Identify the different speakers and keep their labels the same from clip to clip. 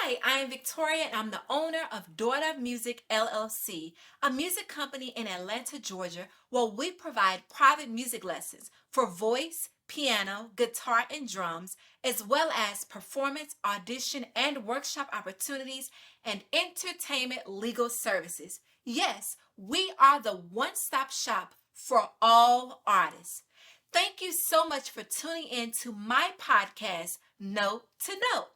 Speaker 1: Hi, I am Victoria and I'm the owner of Daughter of Music LLC, a music company in Atlanta, Georgia, where we provide private music lessons for voice, piano, guitar, and drums, as well as performance, audition, and workshop opportunities and entertainment legal services. Yes, we are the one-stop shop for all artists. Thank you so much for tuning in to my podcast, Note to Note.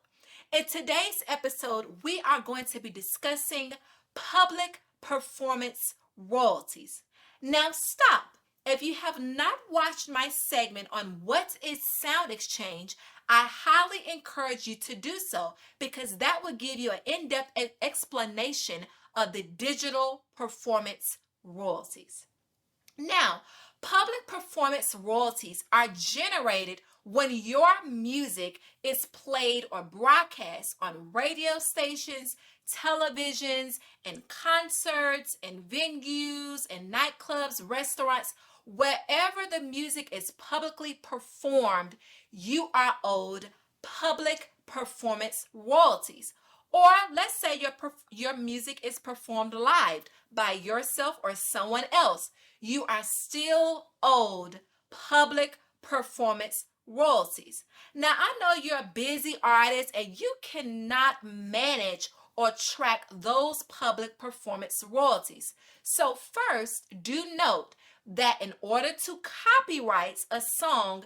Speaker 1: In today's episode, we are going to be discussing public performance royalties. Now, stop. If you have not watched my segment on what is sound exchange, I highly encourage you to do so because that will give you an in-depth explanation of the digital performance royalties. Now, public performance royalties are generated when your music is played or broadcast on radio stations, televisions, and concerts, and venues, and nightclubs, restaurants. Wherever the music is publicly performed, you are owed public performance royalties. Or let's say your music is performed live by yourself or someone else. You are still owed public performance royalties. Now, I know you're a busy artist and you cannot manage or track those public performance royalties. So first, do note that in order to copyright a song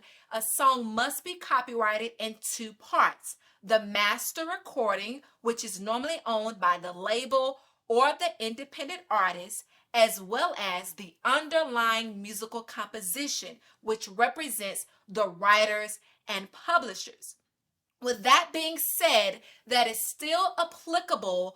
Speaker 1: must be copyrighted in two parts. The master recording, which is normally owned by the label or the independent artist, as well as the underlying musical composition, which represents the writers and publishers. With that being said, that is still applicable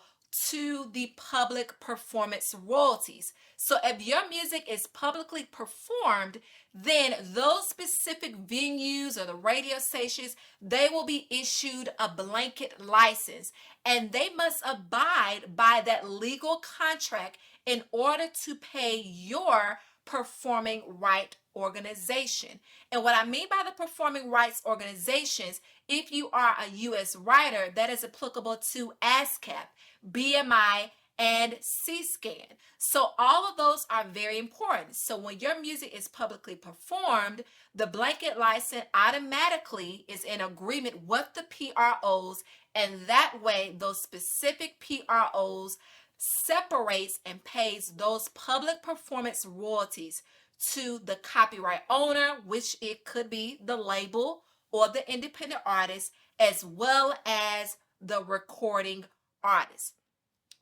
Speaker 1: to the public performance royalties. So if your music is publicly performed, then those specific venues or the radio stations, they will be issued a blanket license and they must abide by that legal contract in order to pay your performing right organization. And what I mean by the performing rights organizations, if you are a U.S. writer, that is applicable to ASCAP, BMI, and C-SCAN. So all of those are very important. So when your music is publicly performed, the blanket license automatically is in agreement with the PROs, and that way those specific PROs separates and pays those public performance royalties to the copyright owner, which it could be the label or the independent artist, as well as the recording artist.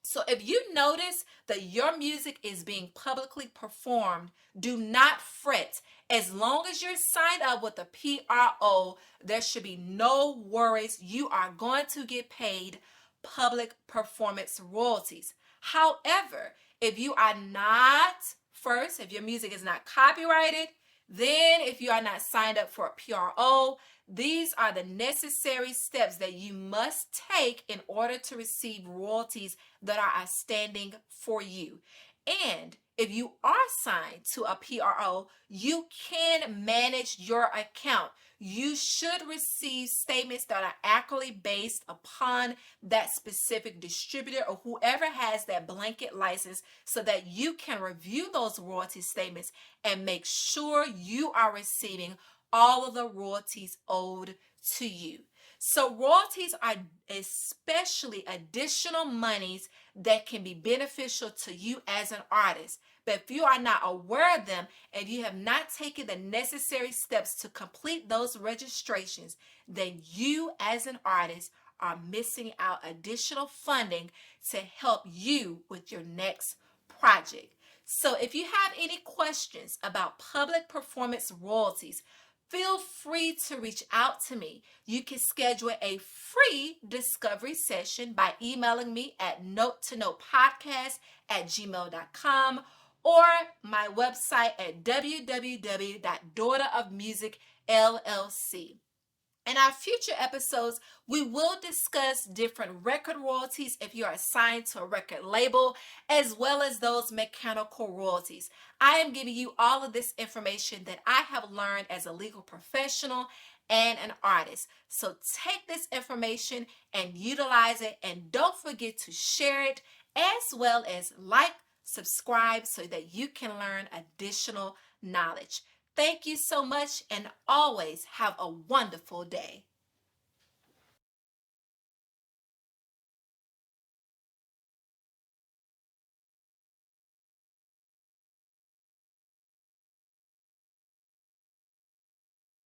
Speaker 1: So if you notice that your music is being publicly performed, do not fret. As long as you're signed up with the PRO, there should be no worries. You are going to get paid public performance royalties. However, if you are not, first, if your music is not copyrighted, then if you are not signed up for a PRO, these are the necessary steps that you must take in order to receive royalties that are outstanding for you. And if you are signed to a PRO, you can manage your account. You should receive statements that are accurately based upon that specific distributor or whoever has that blanket license so that you can review those royalty statements and make sure you are receiving all of the royalties owed to you. So royalties are especially additional monies that can be beneficial to you as an artist. But if you are not aware of them and you have not taken the necessary steps to complete those registrations, then you as an artist are missing out additional funding to help you with your next project. So if you have any questions about public performance royalties, feel free to reach out to me. You can schedule a free discovery session by emailing me at note2notepodcast@gmail.com or my website at www.daughterofmusicllc. In our future episodes, we will discuss different record royalties if you are assigned to a record label, as well as those mechanical royalties. I am giving you all of this information that I have learned as a legal professional and an artist. So take this information and utilize it, and don't forget to share it as well as like, subscribe so that you can learn additional knowledge. Thank you so much, and always have a wonderful day.